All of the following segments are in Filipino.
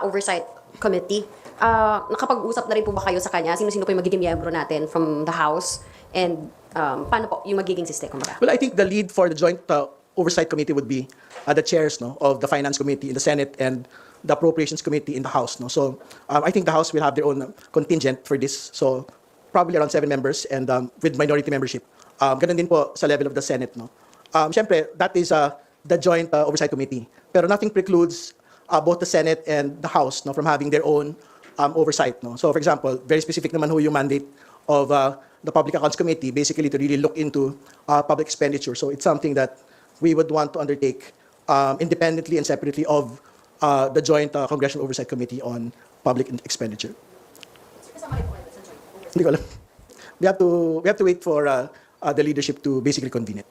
Oversight Committee. Nakapag-usap na rin po ba kayo sa kanya? Sino-sino po yung magiging miyembro natin from the House? And paano po yung magiging system? Well, I think the lead for the Joint Oversight Committee would be the chairs of the Finance Committee in the Senate and the Appropriations Committee in the House. So I think the House will have their own contingent for this. So probably around 7 members and with minority membership. Ganun din po sa level of the Senate. Siyempre, that is the Joint Oversight Committee. Pero nothing precludes both the Senate and the House from having their own oversight. So for example, very specific naman yung mandate of the Public Accounts Committee, basically to really look into public expenditure. So it's something that we would want to undertake independently and separately of the Joint Congressional Oversight Committee on Public Expenditure. Hindi ko alam. We have to wait for the leadership to basically convene it.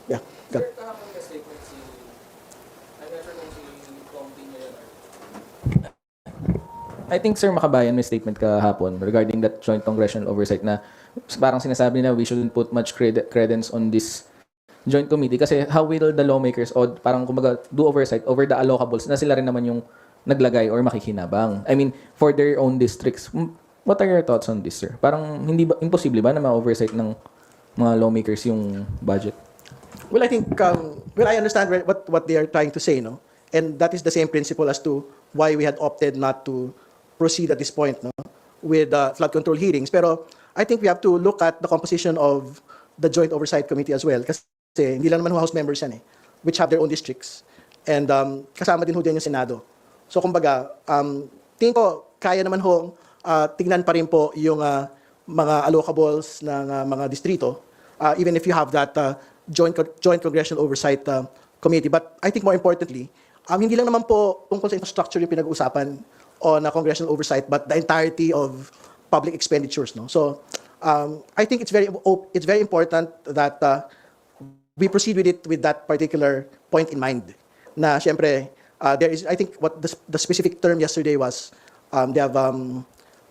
Yeah. Go. I think, Sir Makabayan, may statement kahapon regarding that joint congressional oversight na parang sinasabi na we shouldn't put much credence on this joint committee kasi how will the lawmakers o parang kumbaga do oversight over the allocables na sila rin naman yung naglagay or makikinabang? I mean, for their own districts. What are your thoughts on this, sir? Parang hindi ba, imposible ba na ma-oversight ng mga lawmakers yung budget? Well, I think, I understand what they are trying to say, and that is the same principle as to why we had opted not to proceed at this point with flood control hearings. Pero I think we have to look at the composition of the Joint Oversight Committee as well. Kasi hindi lang naman House members yan which have their own districts. And kasama din din yung Senado. So kumbaga, tingin ko, kaya naman tignan pa rin po yung mga allocables ng mga distrito, even if you have that Joint Congressional Oversight Committee. But I think more importantly, hindi lang naman po tungkol sa infrastructure yung pinag-uusapan on congressional oversight, but the entirety of public expenditures. So I think it's very important that we proceed with it with that particular point in mind. Na siyempre, there is, I think what the specific term yesterday was, they have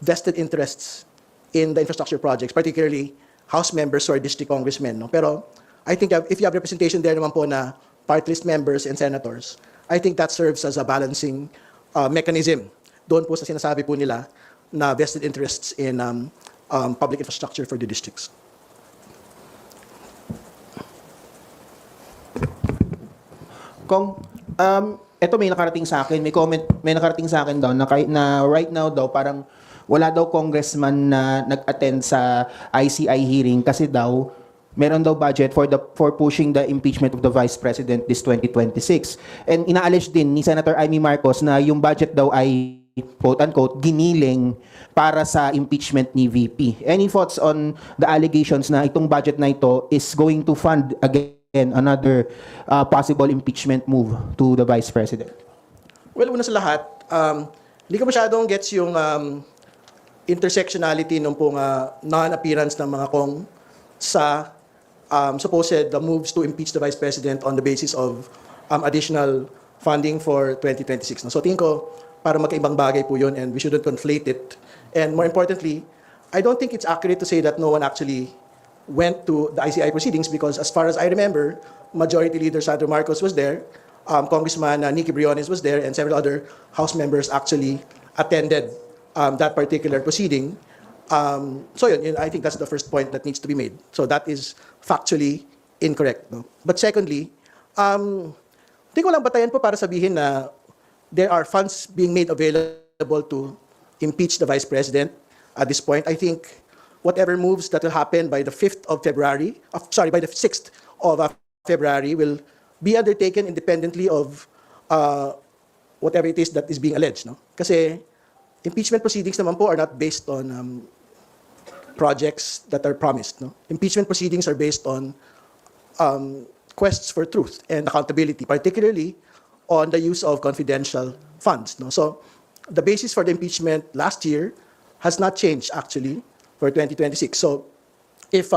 vested interests in the infrastructure projects, particularly House members who are district congressmen. Pero I think if you have representation there naman po na party list members and senators, I think that serves as a balancing mechanism doon po sa sinasabi po nila na vested interests in public infrastructure for the districts. Kung ito may nakarating sa akin, may nakarating sa akin daw na right now daw parang wala daw congressman na nag-attend sa ICI hearing kasi daw meron daw budget for pushing the impeachment of the Vice President this 2026. And ina-allege din ni Senator Amy Marcos na yung budget daw ay quote-unquote giniling para sa impeachment ni VP. Any thoughts on the allegations na itong budget na ito is going to fund again another possible impeachment move to the Vice President? Well, una sa lahat, hindi ko masyadong gets yung intersectionality nung pong non-appearance ng mga kong sa supposed moves to impeach the Vice President on the basis of additional funding for 2026. So tingin ko, para magkaibang bagay po yun and we shouldn't conflate it. And more importantly, I don't think it's accurate to say that no one actually went to the ICI proceedings because as far as I remember, Majority Leader Sandro Marcos was there, Congressman Nicky Briones was there, and several other House members actually attended that particular proceeding. So yun, I think that's the first point that needs to be made. So that is factually incorrect. But secondly, hindi ko lang batayan po para sabihin na there are funds being made available to impeach the Vice President at this point. I think whatever moves that will happen by the 5th of February, by the 6th of February will be undertaken independently of whatever it is that is being alleged. Kasi impeachment proceedings naman po are not based on projects that are promised. Impeachment proceedings are based on quests for truth and accountability, particularly on the use of confidential funds. So the basis for the impeachment last year has not changed actually for 2026. So if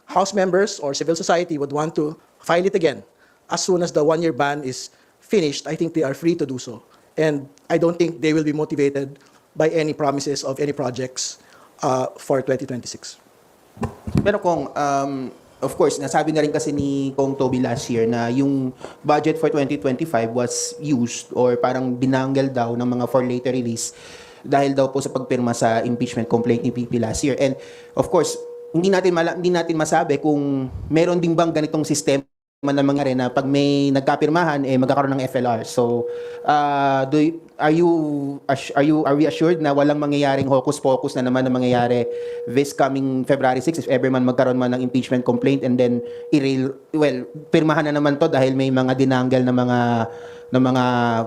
House members or civil society would want to file it again as soon as the one-year ban is finished, I think they are free to do so. And I don't think they will be motivated by any promises of any projects for 2026. Pero kung of course, nasabi na rin kasi ni Kong Toby last year na yung budget for 2025 was used or parang binanggal daw ng mga for later release dahil daw po sa pagpirma sa impeachment complaint ni PP last year. And of course, hindi natin masabi kung meron din bang ganitong sistema na mangyari na pag may nagkapirmahan magkakaroon ng FLR. So, are we assured na walang mangyayaring hocus pocus na naman na mangyayari this coming February 6 if ever man magkaroon man ng impeachment complaint and then pirmahan na naman to dahil may mga dinanggal na mga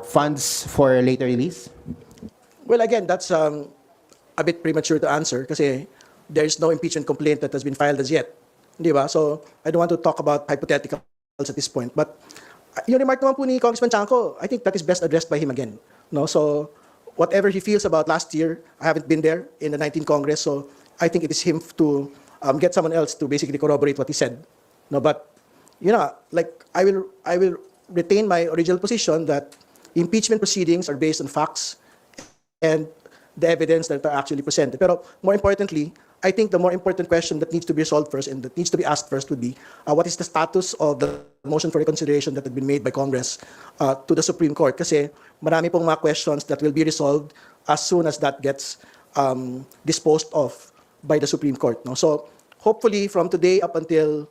funds for later release? Well, again, that's a bit premature to answer kasi there's no impeachment complaint that has been filed as yet. Di ba? So, I don't want to talk about hypothetical at this point. But yung remark naman po ni Congressman Chanco, I think that is best addressed by him again. No? So, whatever he feels about last year, I haven't been there in the 19th Congress, so I think it is him to get someone else to basically corroborate what he said. No, but, like, I will retain my original position that impeachment proceedings are based on facts and the evidence that are actually presented. Pero more importantly, I think the more important question that needs to be resolved first and that needs to be asked first would be, what is the status of the motion for reconsideration that had been made by Congress to the Supreme Court? Kasi marami pong mga questions that will be resolved as soon as that gets disposed of by the Supreme Court. No? So hopefully from today up until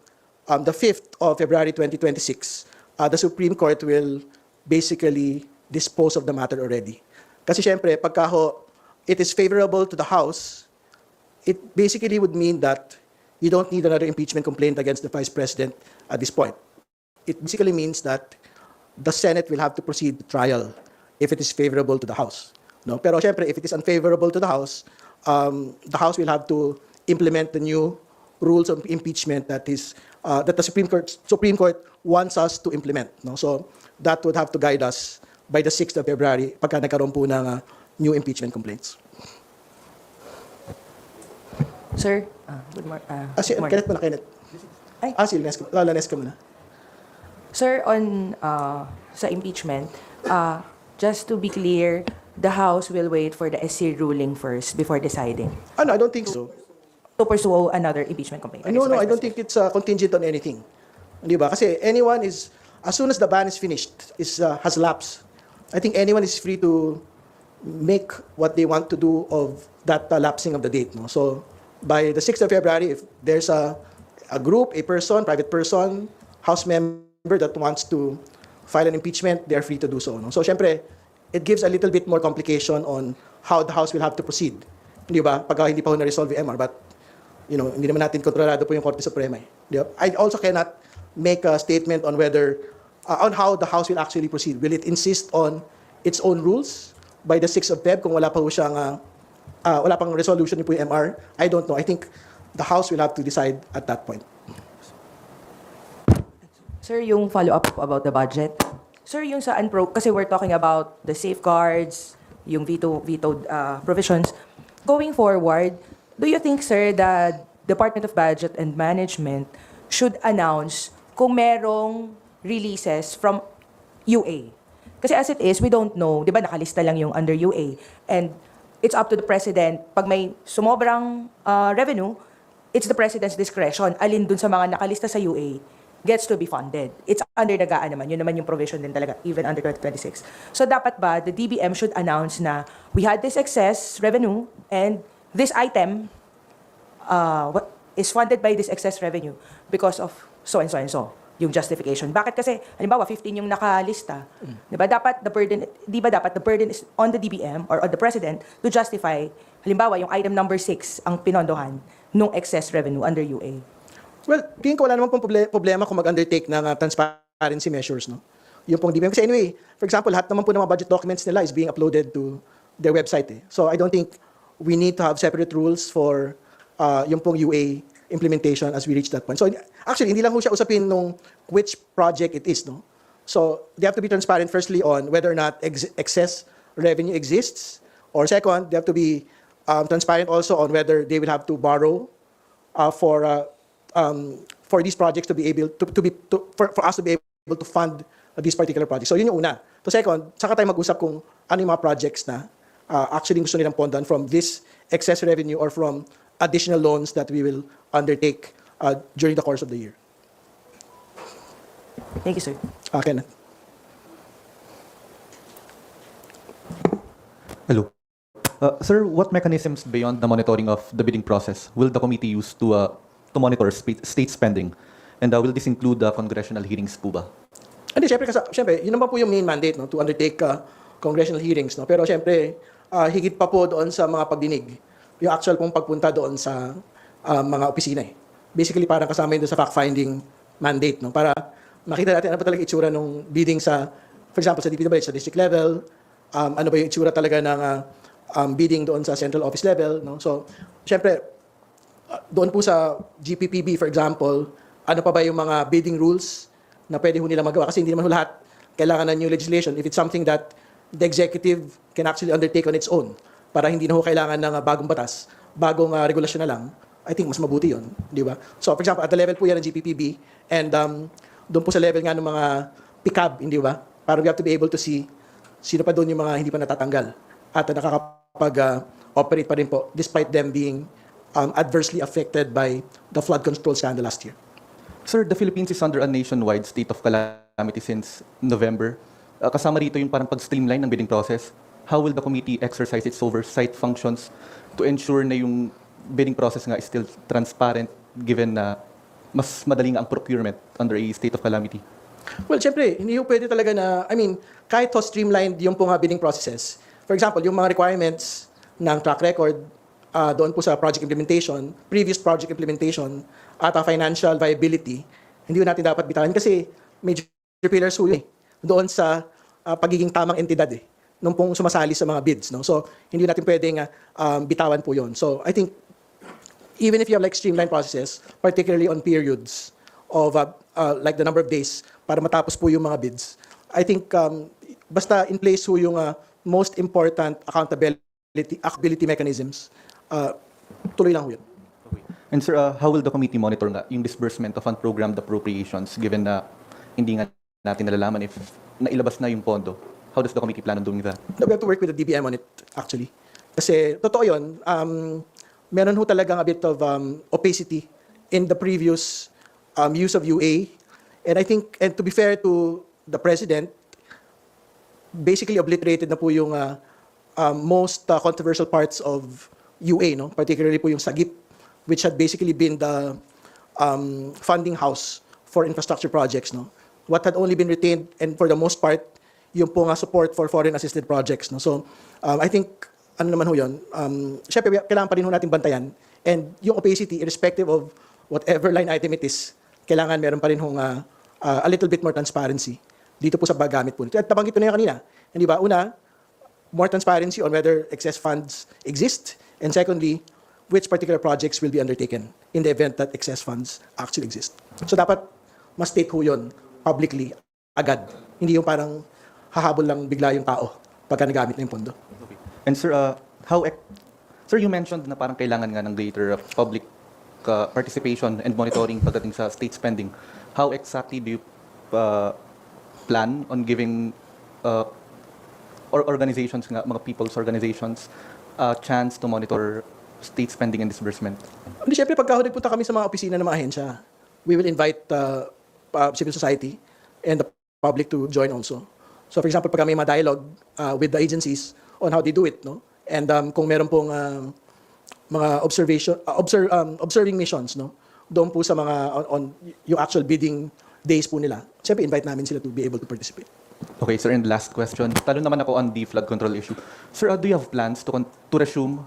the 5th of February 2026, the Supreme Court will basically dispose of the matter already. Kasi syempre, pagka it is favorable to the House, it basically would mean that you don't need another impeachment complaint against the Vice President at this point. It basically means that the Senate will have to proceed to trial if it is favorable to the House. No? Pero syempre, if it is unfavorable to the House will have to implement the new rules of impeachment that the Supreme Court wants us to implement. No? So that would have to guide us by the 6th of February pagka nagkaroon po ng new impeachment complaints. Sir, good morning. Kenneth muna, Kenneth. Ay. Sige, Lanes ka muna. Sir, on sa impeachment, just to be clear, the House will wait for the SC ruling first before deciding I don't think so. to pursue another impeachment complaint. No, I don't think it's contingent on anything. Di ba? Kasi anyone is, as soon as the ban is finished, has lapsed, I think anyone is free to make what they want to do of that lapsing of the date. No? So, by the 6th of February, if there's a group, a person, private person, House member that wants to file an impeachment, they're free to do so. No? So, syempre, it gives a little bit more complication on how the House will have to proceed. Di ba? Pagka hindi pa ho na-resolve yung MR. But, hindi naman natin kontrolado po yung Korte Suprema. Di ba? I also cannot make a statement on whether, on how the House will actually proceed. Will it insist on its own rules by the 6th of Feb kung wala pa ho siyang wala pang resolution po yung MR? I don't know. I think the House will have to decide at that point. Sir, yung follow-up about the budget. Sir, yung sa kasi we're talking about the safeguards, yung vetoed provisions. Going forward, do you think, sir, the Department of Budget and Management should announce kung merong releases from UA? Kasi as it is, we don't know, di ba nakalista lang yung under UA, and it's up to the President. Pag may sumobrang revenue, it's the President's discretion. Alin dun sa mga nakalista sa UA gets to be funded. It's under the GAA naman. Yun naman yung provision din talaga, even under 2026. So dapat ba, the DBM should announce na we had this excess revenue and this item what is funded by this excess revenue because of so and so and so. Yung justification. Bakit kasi, halimbawa, 15 yung nakalista. Diba? Dapat the burden is on the DBM or on the President to justify, halimbawa, yung item number 6 ang pinondohan nung excess revenue under UA. Well, tingin ko wala naman pong problema kung mag-undertake ng transparency measures, no? Yung pong DBM. Kasi anyway, for example, lahat naman po ng mga budget documents nila is being uploaded to their website. So I don't think we need to have separate rules for yung pong UA implementation as we reach that point. So actually, hindi lang ho siya usapin nung which project it is, no? So they have to be transparent firstly on whether or not excess revenue exists, or second, they have to be transparent also on whether they will have to borrow for these projects to be able for us to be able to fund these particular projects. So yun yung una. So second, saka tayo mag-usap kung ano yung mga projects na actually gusto nilang pondan from this excess revenue or from additional loans that we will undertake during the course of the year. Thank you, sir. Kenneth. Hello. Sir, what mechanisms beyond the monitoring of the bidding process will the committee use to monitor state spending? And will this include congressional hearings po ba? Hindi, syempre, yun naman po yung main mandate, no, to undertake congressional hearings. No? Pero syempre, higit pa po doon sa mga pagdinig, yung actual pong pagpunta doon sa mga opisina. Basically, parang kasama yun doon sa fact-finding mandate. No? Para makita natin ano pa talaga itsura ng bidding sa, for example, sa DPWH, sa district level, ano ba yung itsura talaga ng bidding doon sa central office level. No? So, syempre, doon po sa GPPB, for example, ano pa ba yung mga bidding rules na pwede ho nila magawa? Kasi hindi naman ho lahat kailangan ng new legislation. If it's something that the executive can actually undertake on its own, para hindi na ho kailangan ng bagong batas, bagong regulasyon na lang, I think mas mabuti yun. Di ba? So, for example, at the level po yan ng GPPB, and doon po sa level nga ng mga PICAB, hindi ba? Para we have to be able to see sino pa doon yung mga hindi pa natatanggal at nakakapag-operate pa rin po despite them being adversely affected by the flood control scandal last year. Sir, the Philippines is under a nationwide state of calamity since November. Kasama rito yung parang pag-streamline ng bidding process. How will the committee exercise its oversight functions to ensure na yung bidding process nga is still transparent given na mas madaling ang procurement under a state of calamity? Well, syempre, hindi ho pwede talaga na, kahit ho streamlined yung po nga bidding processes. For example, yung mga requirements ng track record, doon po sa project implementation, previous project implementation, at financial viability, hindi ho natin dapat bitawan kasi major pillars ho yun doon sa pagiging tamang entidad nung pong sumasali sa mga bids. No? So, hindi natin pwedeng bitawan po yun. So, I think, even if you have like streamlined processes, particularly on periods of like the number of days para matapos po yung mga bids, I think basta in place ho yung most important accountability mechanisms, tuloy lang ho yun. Okay. And sir, how will the committee monitor nga yung disbursement of unprogrammed appropriations given na hindi nga natin nalalaman if nailabas na yung pondo? How does the committee plan on doing that? We have to work with the DBM on it, actually. Kasi, totoo yun, meron ho talagang a bit of opacity in the previous use of UA. And I think, and to be fair to the President, basically obliterated na po yung most controversial parts of UA, no? Particularly po yung SAGIP, which had basically been the funding house for infrastructure projects. No? What had only been retained, and for the most part, yung po nga support for foreign assisted projects. No? So, I think, ano naman ho yun, syempre, kailangan pa rin ho natin bantayan. And yung opacity, irrespective of whatever line item it is, kailangan meron pa rin hong a little bit more transparency dito po sa paggamit po nito. At nabanggit ko na yan kanina. Hindi ba? Una, more transparency on whether excess funds exist. And secondly, which particular projects will be undertaken in the event that excess funds actually exist. So dapat mas state ho yun publicly agad. Hindi yung parang hahabol lang bigla yung tao pagka nagamit na yung pondo. Okay. And sir, sir, you mentioned na parang kailangan nga ng greater public participation and monitoring pagdating sa state spending. How exactly do you plan on giving or organizations nga, mga people's organizations, a chance to monitor state spending and disbursement? Hindi, syempre pagka nagpunta kami sa mga opisina ng mga ahensya, we will invite civil society and the public to join also. So for example, pag may mga dialogue with the agencies on how they do it, no? And kung meron pong mga observing missions, no? Doon po sa mga on yung actual bidding days po nila. Siyempre invite namin sila to be able to participate. Okay, sir, and last question. Talo naman ako on the flood control issue. Sir, do you have plans to resume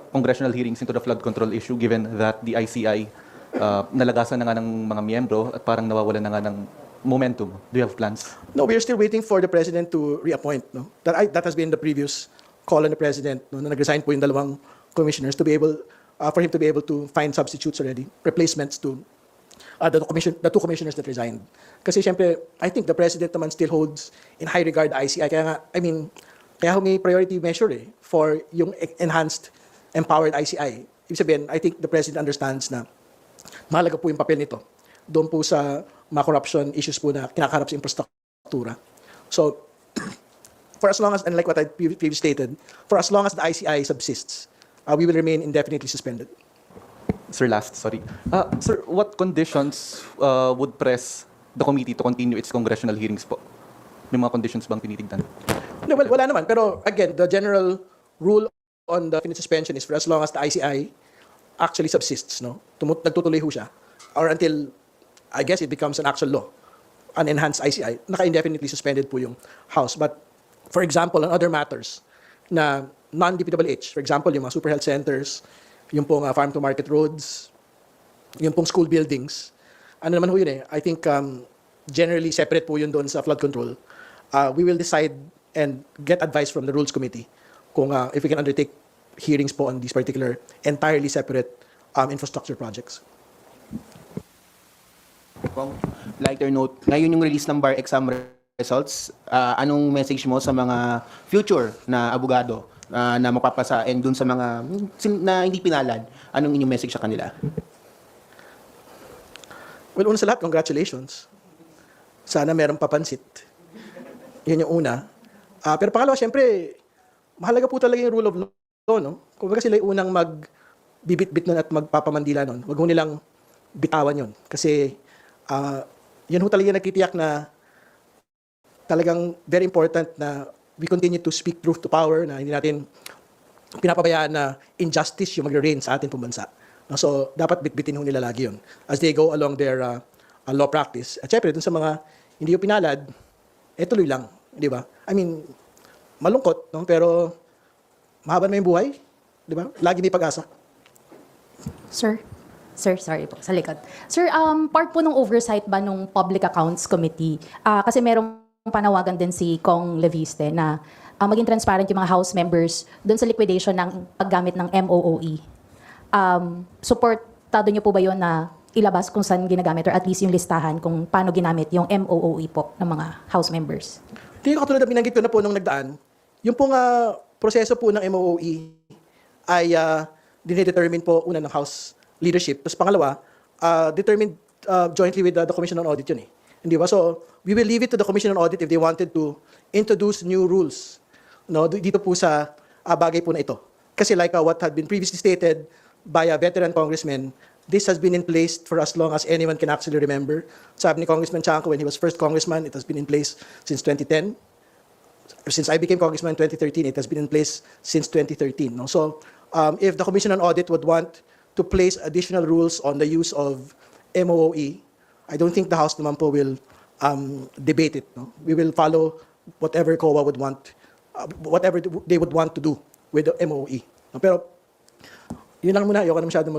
congressional hearings into the flood control issue given that the ICI nalagasan na nga ng mga miyembro at parang nawawalan na nga ng momentum? Do you have plans? No, we are still waiting for the president to reappoint. No, that has been the previous call on the president. No, na nag-resign po yung dalawang commissioners to be able for him to be able to find substitutes already, replacements to the two commissioners that resigned. Kasi siyempre, I think the president naman still holds in high regard the ICI. Kaya nga, kaya may priority measure for yung enhanced, empowered ICI. Ibig sabihin, I think the president understands na mahalaga po yung papel nito doon po sa mga corruption issues po na kinakaharap sa infrastruktura. So, for as long as, and like what I previously stated, for as long as the ICI subsists, we will remain indefinitely suspended. Sir, last, sorry. Sir, what conditions would press the committee to continue its congressional hearings po? May mga conditions bang tinitignan? No, well, wala naman. Pero again, the general rule on the definite suspension is for as long as the ICI actually subsists, no? Nagtutuloy ho siya. Or until, I guess, it becomes an actual law. An enhanced ICI. Naka-indefinitely suspended po yung House. But, for example, on other matters na non-DPWH, for example, yung mga super health centers, yung pong farm-to-market roads, yung pong school buildings, ano naman ho yun eh, I think generally separate po yun doon sa flood control. We will decide and get advice from the Rules Committee kung if we can undertake hearings po on these particular entirely separate infrastructure projects. Kung lighter note, ngayon yung release ng bar exam results, anong message mo sa mga future na abogado na mapapasa and dun sa mga na hindi pinalad, anong inyong message sa kanila? Well, una sa lahat, congratulations. Sana merong papansit. Yun yung una. Pero pangalawa, syempre, mahalaga po talaga yung rule of law, no? Kung baga sila yung unang magbibit-bit nun at magpapamandila nun, wag ho nilang bitawan yun. Kasi, yun ho talaga yung nagtitiyak na talagang very important na we continue to speak truth to power, na hindi natin pinapabayaan na injustice yung magre-reign sa ating pambansa. So, dapat bitbitin ho nila lagi yun as they go along their law practice. At syempre, dun sa mga hindi yung pinalad, tuloy lang. Di ba? I mean, malungkot, no? Pero mahaba na yung buhay. Di ba? Lagi may pag-asa. Sir, sorry po, sa likod. Sir, part po ng oversight ba nung Public Accounts Committee? Kasi merong panawagan din si Cong Leviste na maging transparent yung mga House members doon sa liquidation ng paggamit ng MOOE. Supportado niyo po ba yun na ilabas kung saan ginagamit or at least yung listahan kung paano ginamit yung MOOE po ng mga House members? Tingin ko katulad na binanggit ko na po nung nagdaan, yung pong proseso po ng MOOE ay dinedetermine po una ng House leadership. Tapos pangalawa, determined jointly with the Commission on Audit yun eh. Hindi ba? So, we will leave it to the Commission on Audit if they wanted to introduce new rules, no, dito po sa bagay po na ito. Kasi like what had been previously stated by a veteran congressman, this has been in place for as long as anyone can actually remember. Sabi ni Congressman Chanco when he was first congressman, it has been in place since 2010. Since I became congressman in 2013, it has been in place since 2013. No? So, if the Commission on Audit would want to place additional rules on the use of MOOE, I don't think the House naman po will debate it. No? We will follow whatever COA would want, whatever they would want to do with the MOE. No? Pero, yun lang muna, ayoko na masyado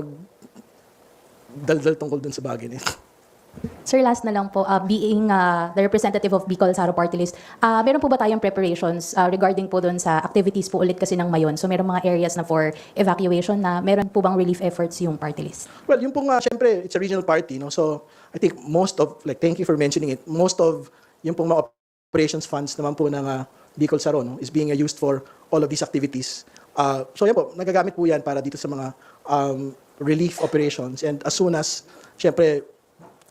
daldal tungkol dun sa bagay nito. Sir, last na lang po, being the representative of Bicol Saro Party List, meron po ba tayong preparations regarding po doon sa activities po ulit kasi ng Mayon? So meron mga areas na for evacuation na meron po bang relief efforts yung party list? Well, yung pong, syempre, it's a regional party, no? So, I think most of, thank you for mentioning it, most of yung pong mga operations funds naman po ng Bicol Saro, no, is being used for all of these activities. So, yan po, nagagamit po yan para dito sa mga relief operations. And as soon as, syempre,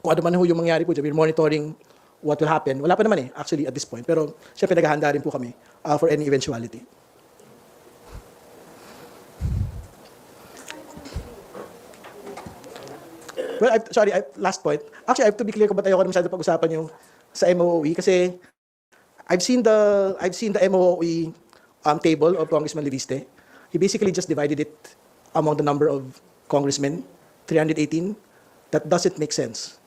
kung ano man ho yung mangyari po dyan, we're monitoring what will happen. Wala pa naman actually, at this point. Pero, syempre, naghahanda rin po kami for any eventuality. Well, last point. Actually, I have to be clear kung ba't ayoko na masyado pag-usapan yung sa MOOE kasi I've seen the MOOE table of Congressman Leviste. He basically just divided it among the number of congressmen, 318. That doesn't make sense.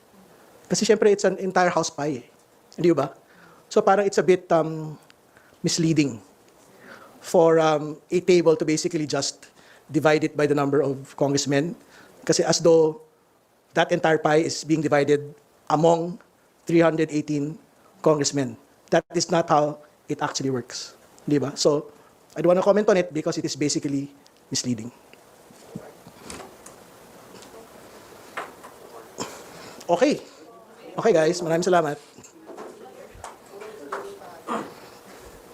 Kasi syempre, it's an entire house pie. Hindi ba? So parang it's a bit misleading for a table to basically just divide it by the number of congressmen. Kasi as though that entire pie is being divided among 318 congressmen. That is not how it actually works. Di ba? So, I don't want to comment on it because it is basically misleading. Okay. Okay guys, maraming salamat.